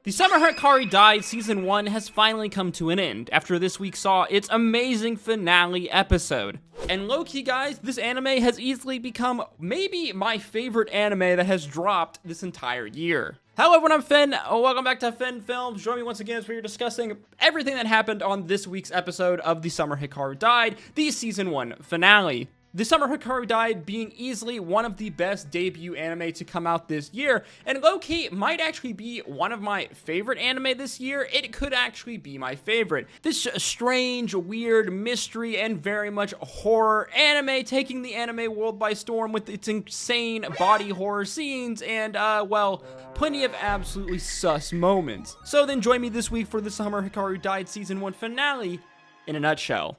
The Summer Hikaru Died Season 1 has finally come to an end after this week saw its amazing finale episode. And low-key guys, this anime has easily become maybe my favorite anime that has dropped this entire year. Hello everyone, I'm Finn. Welcome back to Finn Films. Join me once again as we are discussing everything that happened on this week's episode of The Summer Hikaru Died, the Season 1 finale. The Summer Hikaru Died being easily one of the best debut anime to come out this year, and low-key might actually be one of my favorite anime this year. It could actually be my favorite. This strange, weird, mystery, and very much horror anime taking the anime world by storm with its insane body horror scenes and, well, plenty of absolutely sus moments. So then join me this week for the Summer Hikaru Died Season 1 finale in a nutshell.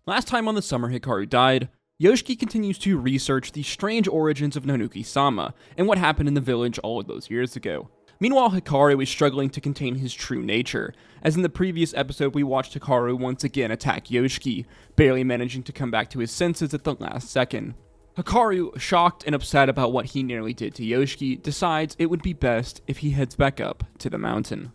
Last time on The Summer Hikaru Died, Yoshiki continues to research the strange origins of Nonoki-sama and what happened in the village all of those years ago. Meanwhile, Hikaru is struggling to contain his true nature, as in the previous episode we watched Hikaru once again attack Yoshiki, barely managing to come back to his senses at the last second. Hikaru, shocked and upset about what he nearly did to Yoshiki, decides it would be best if he heads back up to the mountain.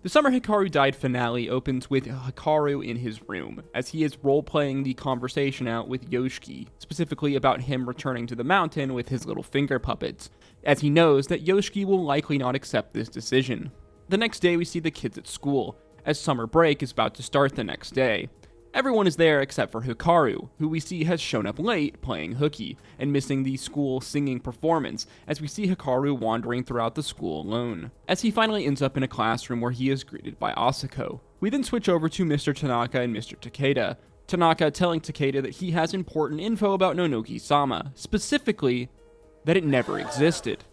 The Summer Hikaru Died finale opens with Hikaru in his room, as he is role-playing the conversation out with Yoshiki, specifically about him returning to the mountain with his little finger puppets, as he knows that Yoshiki will likely not accept this decision. The next day we see the kids at school, as summer break is about to start the next day. Everyone is there except for Hikaru, who we see has shown up late playing hooky, and missing the school singing performance, as we see Hikaru wandering throughout the school alone, as he finally ends up in a classroom where he is greeted by Asako. We then switch over to Mr. Tanaka and Mr. Takeda, Tanaka telling Takeda that he has important info about Nonoki-sama, specifically that it never existed.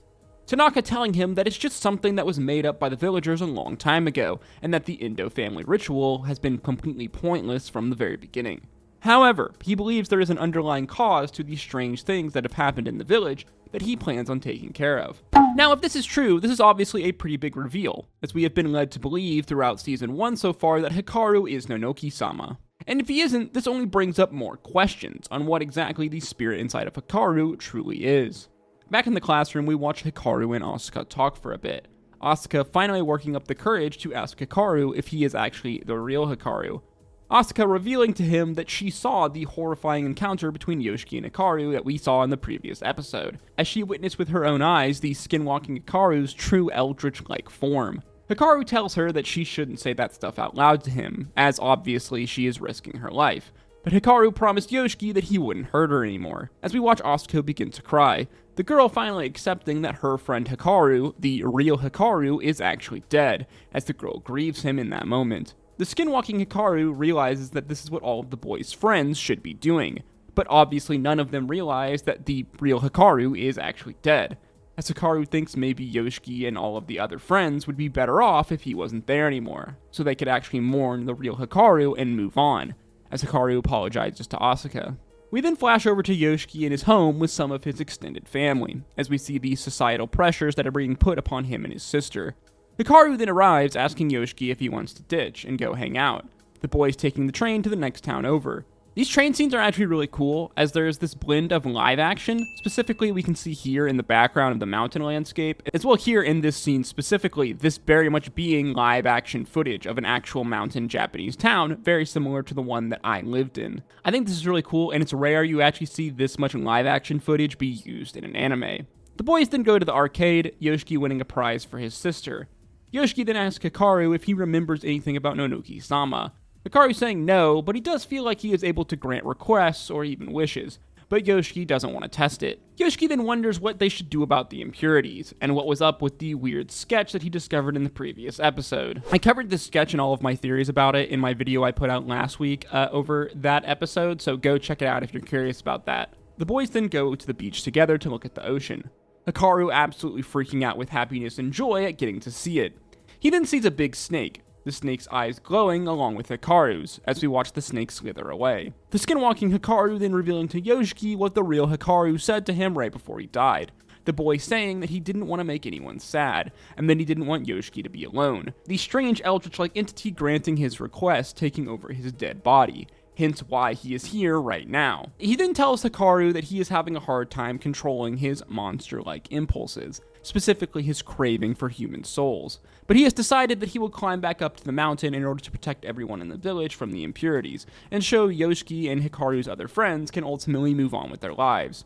Tanaka telling him that it's just something that was made up by the villagers a long time ago, and that the Indo family ritual has been completely pointless from the very beginning. However, he believes there is an underlying cause to these strange things that have happened in the village that he plans on taking care of. Now, if this is true, this is obviously a pretty big reveal, as we have been led to believe throughout Season 1 so far that Hikaru is Nonoki-sama. And if he isn't, this only brings up more questions on what exactly the spirit inside of Hikaru truly is. Back in the classroom, we watch Hikaru and Asuka talk for a bit. Asuka finally working up the courage to ask Hikaru if he is actually the real Hikaru. Asuka revealing to him that she saw the horrifying encounter between Yoshiki and Hikaru that we saw in the previous episode, as she witnessed with her own eyes the skinwalking Hikaru's true eldritch-like form. Hikaru tells her that she shouldn't say that stuff out loud to him, as obviously she is risking her life. But Hikaru promised Yoshiki that he wouldn't hurt her anymore, as we watch Asuka begin to cry, the girl finally accepting that her friend Hikaru, the real Hikaru, is actually dead, as the girl grieves him in that moment. The skinwalking Hikaru realizes that this is what all of the boys' friends should be doing, but obviously none of them realize that the real Hikaru is actually dead, as Hikaru thinks maybe Yoshiki and all of the other friends would be better off if he wasn't there anymore, so they could actually mourn the real Hikaru and move on, as Hikaru apologizes to Asuka. We then flash over to Yoshiki in his home with some of his extended family, as we see the societal pressures that are being put upon him and his sister. Hikaru then arrives asking Yoshiki if he wants to ditch and go hang out, the boys taking the train to the next town over. These train scenes are actually really cool, as there is this blend of live action, specifically we can see here in the background of the mountain landscape, as well here in this scene specifically, this very much being live action footage of an actual mountain Japanese town, very similar to the one that I lived in. I think this is really cool, and it's rare you actually see this much live action footage be used in an anime. The boys then go to the arcade, Yoshiki winning a prize for his sister. Yoshiki then asks Hikaru if he remembers anything about Nonoki-sama. Hikaru saying no, but he does feel like he is able to grant requests or even wishes, but Yoshiki doesn't want to test it. Yoshiki then wonders what they should do about the impurities, and what was up with the weird sketch that he discovered in the previous episode. I covered this sketch and all of my theories about it in my video I put out last week over that episode, so go check it out if you're curious about that. The boys then go to the beach together to look at the ocean, Hikaru absolutely freaking out with happiness and joy at getting to see it. He then sees a big snake, the snake's eyes glowing along with Hikaru's, as we watch the snake slither away. The skinwalking Hikaru then revealing to Yoshiki what the real Hikaru said to him right before he died. The boy saying that he didn't want to make anyone sad, and that he didn't want Yoshiki to be alone. The strange eldritch-like entity granting his request, taking over his dead body, hence why he is here right now. He then tells Hikaru that he is having a hard time controlling his monster-like impulses, specifically his craving for human souls. But he has decided that he will climb back up to the mountain in order to protect everyone in the village from the impurities, and show Yoshiki and Hikaru's other friends can ultimately move on with their lives.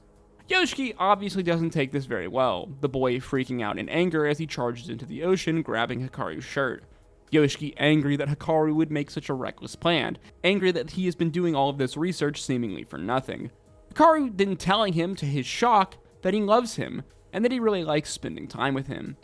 Yoshiki obviously doesn't take this very well, the boy freaking out in anger as he charges into the ocean, grabbing Hikaru's shirt. Yoshiki angry that Hikaru would make such a reckless plan, angry that he has been doing all of this research seemingly for nothing. Hikaru then telling him, to his shock, that he loves him, and that he really likes spending time with him.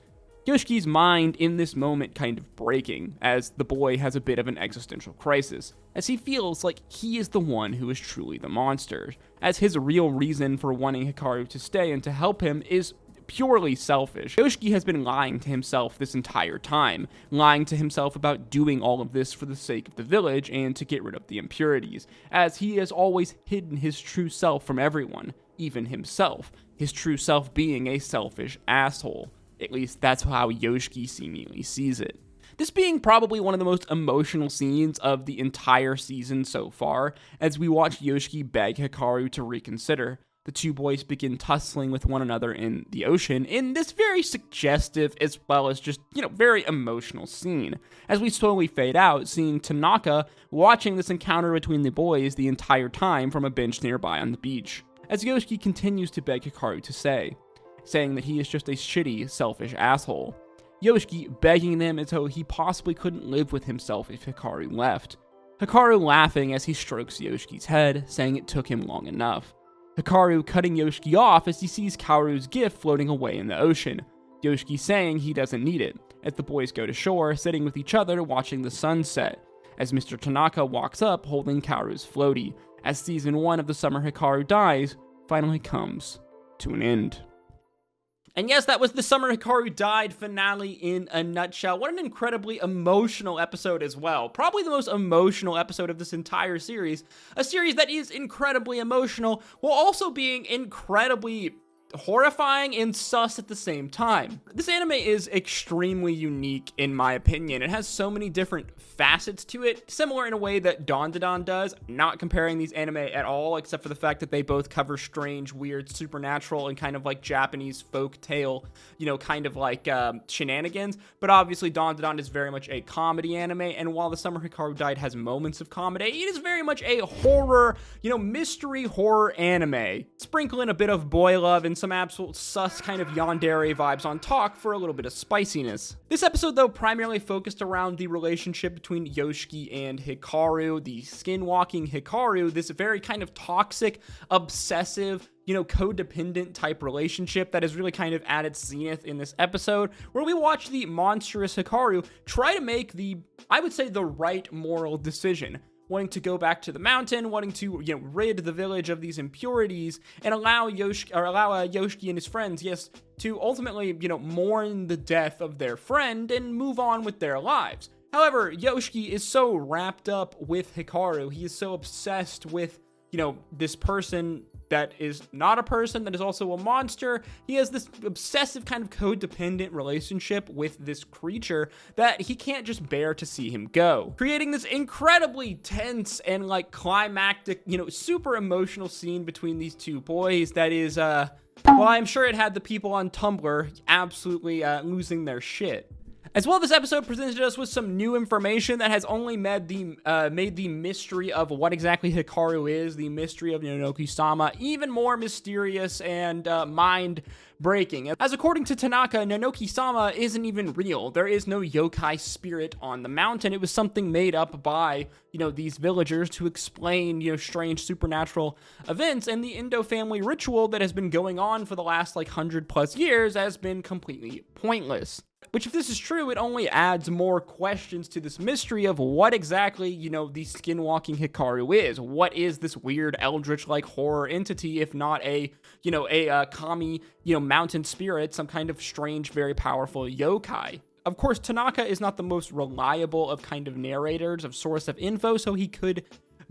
Yoshiki's mind in this moment kind of breaking, as the boy has a bit of an existential crisis, as he feels like he is the one who is truly the monster, as his real reason for wanting Hikaru to stay and to help him is purely selfish. Yoshiki has been lying to himself this entire time, lying to himself about doing all of this for the sake of the village and to get rid of the impurities, as he has always hidden his true self from everyone, even himself, his true self being a selfish asshole. At least that's how Yoshiki seemingly sees it. This being probably one of the most emotional scenes of the entire season so far, as we watch Yoshiki beg Hikaru to reconsider. The two boys begin tussling with one another in the ocean in this very suggestive as well as just, very emotional scene. As we slowly fade out, seeing Tanaka watching this encounter between the boys the entire time from a bench nearby on the beach. As Yoshiki continues to beg Hikaru to stay, saying that he is just a shitty, selfish asshole. Yoshiki begging them as though he possibly couldn't live with himself if Hikaru left. Hikaru laughing as he strokes Yoshiki's head, saying it took him long enough. Hikaru cutting Yoshiki off as he sees Kaoru's gift floating away in the ocean. Yoshiki saying he doesn't need it, as the boys go to shore, sitting with each other watching the sunset, as Mr. Tanaka walks up holding Kaoru's floaty, as season 1 of the Summer Hikaru Dies finally comes to an end. And yes, that was the Summer Hikaru Died finale in a nutshell. What an incredibly emotional episode as well. Probably the most emotional episode of this entire series. A series that is incredibly emotional, while also being incredibly horrifying and sus at the same time. This anime is extremely unique in my opinion. It has so many different facets to it, similar in a way that Dandadan does. Not comparing these anime at all, except for the fact that they both cover strange, weird, supernatural, and kind of like Japanese folk tale, kind of like shenanigans. But obviously Dandadan is very much a comedy anime, and while the Summer Hikaru Died has moments of comedy, it is very much a horror, mystery horror anime. Sprinkle in a bit of boy love and some absolute sus kind of yandere vibes on top for a little bit of spiciness. This episode, though, primarily focused around the relationship between Yoshiki and Hikaru, the skinwalking Hikaru, this very kind of toxic, obsessive, codependent type relationship that is really kind of at its zenith in this episode, where we watch the monstrous Hikaru try to make I would say the right moral decision, wanting to go back to the mountain, wanting to, rid the village of these impurities, and allow Yoshiki and his friends, yes, to ultimately, mourn the death of their friend and move on with their lives. However, Yoshiki is so wrapped up with Hikaru, he is so obsessed with, this person that is not a person, that is also a monster. He has this obsessive kind of codependent relationship with this creature that he can't just bear to see him go, creating this incredibly tense and climactic, super emotional scene between these two boys that is, well, I'm sure it had the people on Tumblr absolutely losing their shit. As well, this episode presented us with some new information that has only made the mystery of what exactly Hikaru is, the mystery of Nonoki-sama, even more mysterious and mind-breaking. As according to Tanaka, Nonoki-sama isn't even real. There is no yokai spirit on the mountain. It was something made up by, these villagers to explain, strange supernatural events, and the Indo family ritual that has been going on for the last 100+ years has been completely pointless. Which, if this is true, it only adds more questions to this mystery of what exactly, the skinwalking Hikaru is. What is this weird eldritch-like horror entity, if not a kami, mountain spirit, some kind of strange, very powerful yokai? Of course, Tanaka is not the most reliable of kind of narrators, of source of info, so he could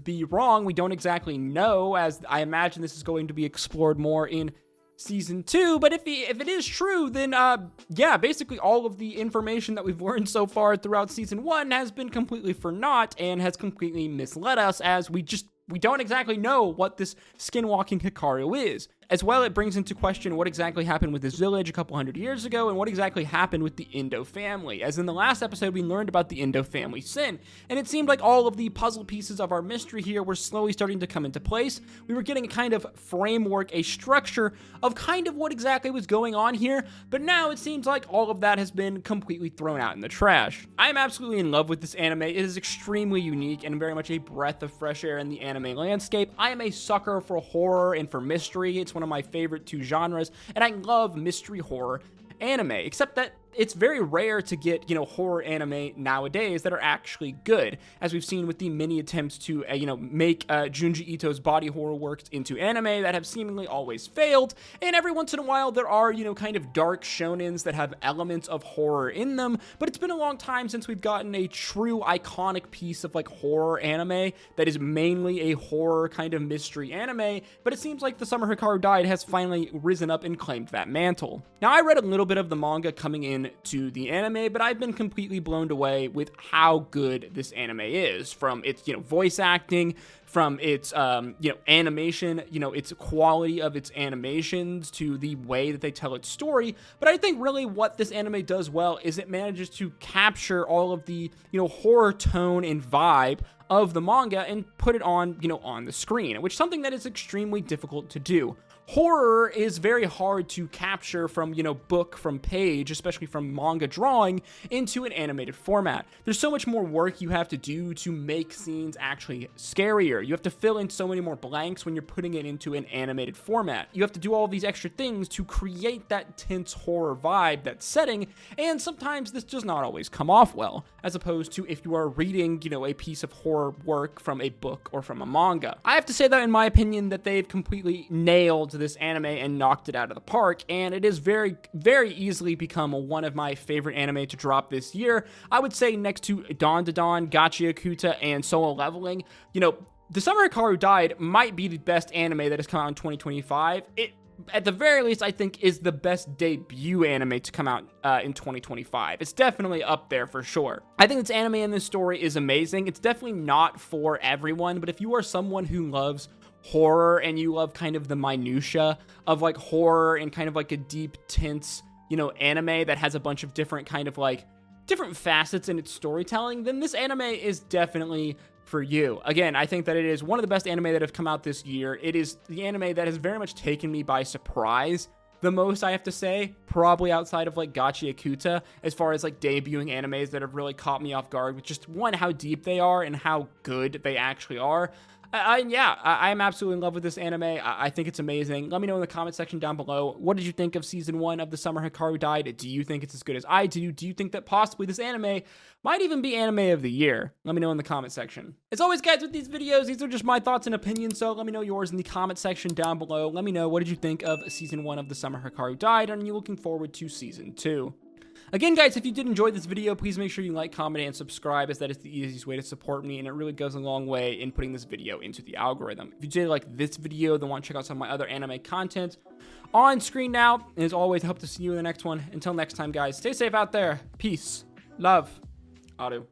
be wrong. We don't exactly know, as I imagine this is going to be explored more in season 2, but if it is true, then basically all of the information that we've learned so far throughout season 1 has been completely for naught and has completely misled us, as we don't exactly know what this skinwalking Hikaru is. as well, it brings into question what exactly happened with this village a couple hundred years ago and what exactly happened with the Indo family. As in the last episode, we learned about the Indo family sin, and it seemed like all of the puzzle pieces of our mystery here were slowly starting to come into place. We were getting a kind of framework, a structure of kind of what exactly was going on here, but now it seems like all of that has been completely thrown out in the trash. I am absolutely in love with this anime. It is extremely unique and very much a breath of fresh air in the anime landscape. I am a sucker for horror and for mystery. It's one of my favorite two genres, and I love mystery horror anime, except that it's very rare to get, horror anime nowadays that are actually good, as we've seen with the many attempts to, make Junji Ito's body horror works into anime that have seemingly always failed. And every once in a while, there are, kind of dark shonens that have elements of horror in them. But it's been a long time since we've gotten a true iconic piece of horror anime that is mainly a horror kind of mystery anime. But it seems like The Summer Hikaru Died has finally risen up and claimed that mantle. Now, I read a little bit of the manga coming in to the anime, but I've been completely blown away with how good this anime is, from its voice acting, from its animation, its quality of its animations, to the way that they tell its story. But I think really what this anime does well is it manages to capture all of the horror tone and vibe of the manga and put it on on the screen, which is something that is extremely difficult to do. Horror is very hard to capture from, book, from page, especially from manga drawing, into an animated format. There's so much more work you have to do to make scenes actually scarier. You have to fill in so many more blanks when you're putting it into an animated format. You have to do all these extra things to create that tense horror vibe, that setting, and sometimes this does not always come off well, as opposed to if you are reading, a piece of horror work from a book or from a manga. I have to say that in my opinion that they've completely nailed this anime and knocked it out of the park, and it has very, very easily become one of my favorite anime to drop this year. I would say next to Dawn to Dawn, Gachi Akuta, and Solo Leveling, The Summer Hikaru Died might be the best anime that has come out in 2025. It, at the very least, I think is the best debut anime to come out in 2025. It's definitely up there for sure. I think this anime and this story is amazing. It's definitely not for everyone, but if you are someone who loves horror and you love kind of the minutia of horror and kind of a deep, tense, anime that has a bunch of different kind of different facets in its storytelling, then this anime is definitely for you. Again, I think that it is one of the best anime that have come out this year. It is the anime that has very much taken me by surprise the most, I have to say, probably outside of Gachi Akuta, as far as debuting animes that have really caught me off guard with just one, how deep they are and how good they actually are. I am absolutely in love with this anime. I think it's amazing. Let me know in the comment section down below. What did you think of season 1 of The Summer Hikaru Died? Do you think it's as good as I do? Do you think that possibly this anime might even be anime of the year? Let me know in the comment section. As always, guys, with these videos, these are just my thoughts and opinions, so let me know yours in the comment section down below. Let me know, what did you think of season 1 of The Summer Hikaru Died, and are you looking forward to season 2? Again, guys, if you did enjoy this video, please make sure you like, comment, and subscribe, as that is the easiest way to support me, and it really goes a long way in putting this video into the algorithm. If you did like this video, then want to check out some of my other anime content on screen now. And as always, I hope to see you in the next one. Until next time, guys, stay safe out there. Peace, love, Adu.